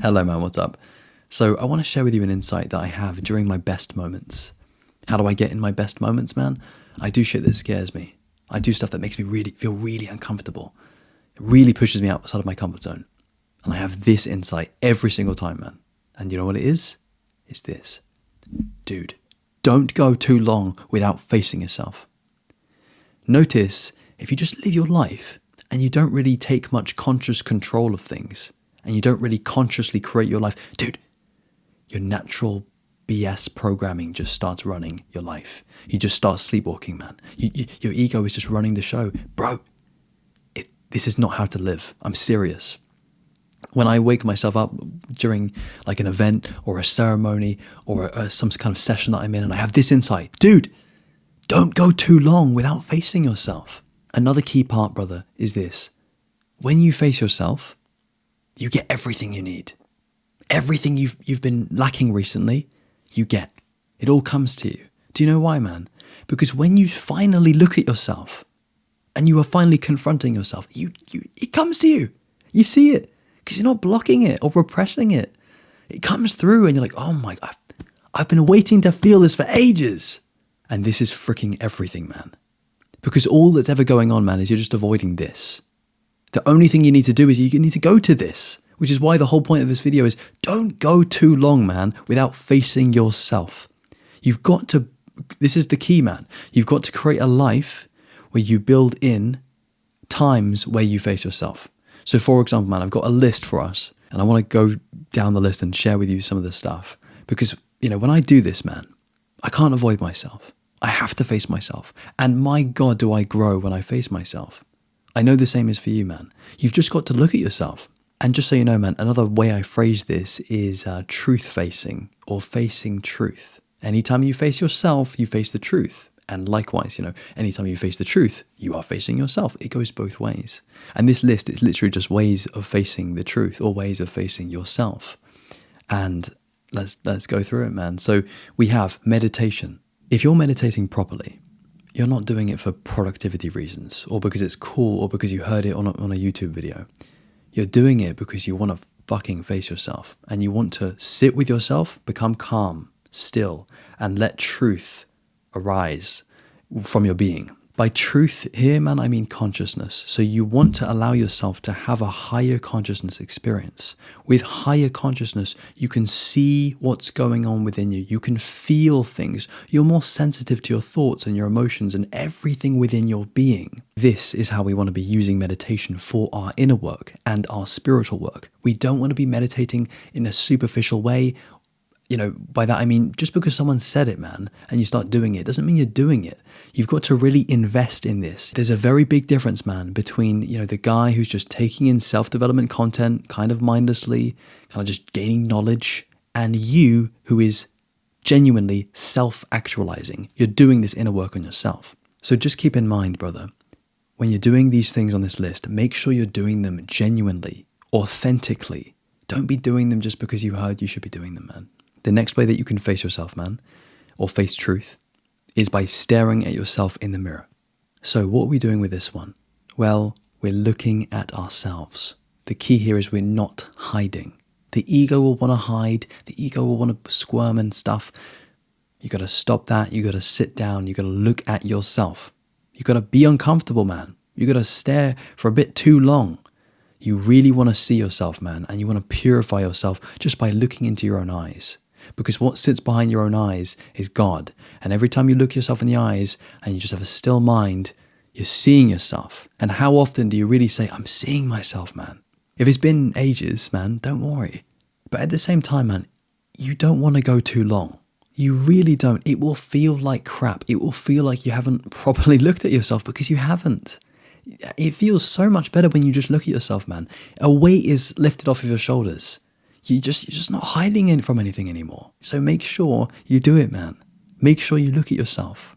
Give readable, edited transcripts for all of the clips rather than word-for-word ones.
Hello man, what's up? So I want to share with you an insight that I have during my best moments. How do I get in my best moments, man? I do shit that scares me. I do stuff that makes me feel really uncomfortable. It really pushes me outside of my comfort zone. And I have this insight every single time, man. And you know what it is? It's this. Dude, don't go too long without facing yourself. Notice if you just live your life and you don't really take much conscious control of things, and you don't really consciously create your life, dude, your natural BS programming just starts running your life. You just start sleepwalking, man. Your ego is just running the show. Bro, this is not how to live. I'm serious. When I wake myself up during like an event or a ceremony or some kind of session that I'm in, and I have this insight, dude, don't go too long without facing yourself. Another key part, brother, is this. When you face yourself, you get everything you need. Everything you've been lacking recently, you get. It all comes to you. Do you know why, man? Because when you finally look at yourself and you are finally confronting yourself, it comes to you. You see it because you're not blocking it or repressing it. It comes through and you're like, oh my God, I've been waiting to feel this for ages. And this is freaking everything, man. Because all that's ever going on, man, is you're just avoiding this. The only thing you need to do is you need to go to this, which is why the whole point of this video is don't go too long, man, without facing yourself. You've got to, this is the key, man. You've got to create a life where you build in times where you face yourself. So for example, man, I've got a list for us and I want to go down the list and share with you some of the stuff because, you know, when I do this, man, I can't avoid myself. I have to face myself. And my God, do I grow when I face myself. I know the same is for you, man. You've just got to look at yourself. And just so you know, man, another way I phrase this is truth facing or facing truth. Anytime you face yourself, you face the truth. And likewise, you know, anytime you face the truth, you are facing yourself. It goes both ways. And this list is literally just ways of facing the truth or ways of facing yourself. And let's go through it, man. So we have meditation. If you're meditating properly, you're not doing it for productivity reasons or because it's cool or because you heard it on a YouTube video. You're doing it because you want to fucking face yourself and you want to sit with yourself, become calm, still, and let truth arise from your being. By truth here, man, I mean consciousness. So you want to allow yourself to have a higher consciousness experience. With higher consciousness, you can see what's going on within you. You can feel things. You're more sensitive to your thoughts and your emotions and everything within your being. This is how we want to be using meditation for our inner work and our spiritual work. We don't want to be meditating in a superficial way. You know, by that I mean, just because someone said it, man, and you start doing it, doesn't mean you're doing it. You've got to really invest in this. There's a very big difference, man, between, you know, the guy who's just taking in self-development content, kind of mindlessly, kind of just gaining knowledge, and you who is genuinely self-actualizing. You're doing this inner work on yourself. So just keep in mind, brother, when you're doing these things on this list, make sure you're doing them genuinely, authentically. Don't be doing them just because you heard you should be doing them, man. The next way that you can face yourself, man, or face truth, is by staring at yourself in the mirror. So what are we doing with this one? Well, we're looking at ourselves. The key here is we're not hiding. The ego will want to hide. The ego will want to squirm and stuff. You got to stop that. You got to sit down. You got to look at yourself. You got to be uncomfortable, man. You got to stare for a bit too long. You really want to see yourself, man, and you want to purify yourself just by looking into your own eyes. Because what sits behind your own eyes is God. And every time you look yourself in the eyes and you just have a still mind, you're seeing yourself. And how often do you really say, I'm seeing myself, man? If it's been ages, man, don't worry. But at the same time, man, you don't want to go too long. You really don't. It will feel like crap. It will feel like you haven't properly looked at yourself because you haven't. It feels so much better when you just look at yourself, man. A weight is lifted off of your shoulders. You're just not hiding it from anything anymore. So make sure you do it, man. Make sure you look at yourself.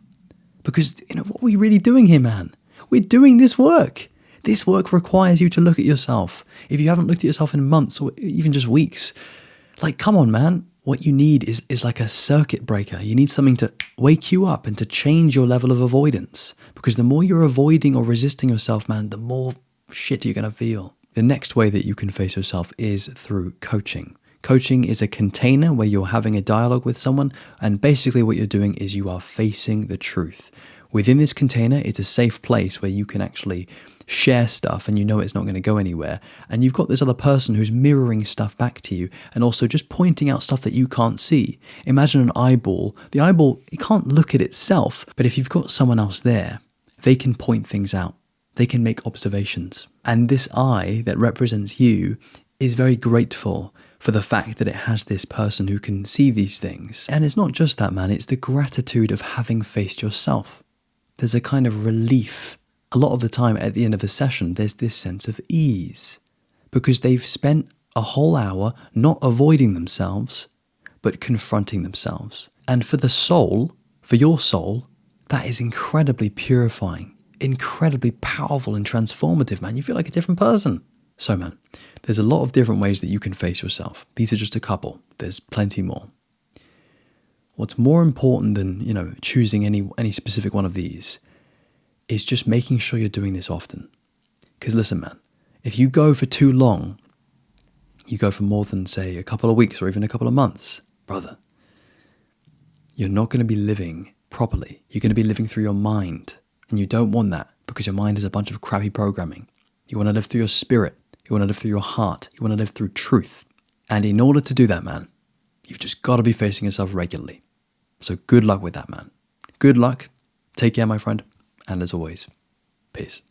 Because, you know, what are we really doing here, man? We're doing this work. This work requires you to look at yourself. If you haven't looked at yourself in months or even just weeks, like, come on, man. What you need is like a circuit breaker. You need something to wake you up and to change your level of avoidance. Because the more you're avoiding or resisting yourself, man, the more shit you're going to feel. The next way that you can face yourself is through coaching. Coaching is a container where you're having a dialogue with someone, and basically what you're doing is you are facing the truth. Within this container, it's a safe place where you can actually share stuff and you know it's not going to go anywhere. And you've got this other person who's mirroring stuff back to you and also just pointing out stuff that you can't see. Imagine an eyeball. The eyeball, it can't look at itself, but if you've got someone else there, they can point things out. They can make observations. And this eye that represents you is very grateful for the fact that it has this person who can see these things. And it's not just that, man. It's the gratitude of having faced yourself. There's a kind of relief. A lot of the time at the end of a session, there's this sense of ease because they've spent a whole hour not avoiding themselves, but confronting themselves. And for the soul, for your soul, that is incredibly purifying, incredibly powerful and transformative, man. You feel like a different person. So, man, there's a lot of different ways that you can face yourself. These are just a couple. There's plenty more. What's more important than, choosing any specific one of these is just making sure you're doing this often. Because listen, man, if you go for too long, you go for more than, say, a couple of weeks or even a couple of months, brother, you're not going to be living properly. You're going to be living through your mind. And you don't want that because your mind is a bunch of crappy programming. You want to live through your spirit. You want to live through your heart. You want to live through truth. And in order to do that, man, you've just got to be facing yourself regularly. So good luck with that, man. Good luck. Take care, my friend. And as always, peace.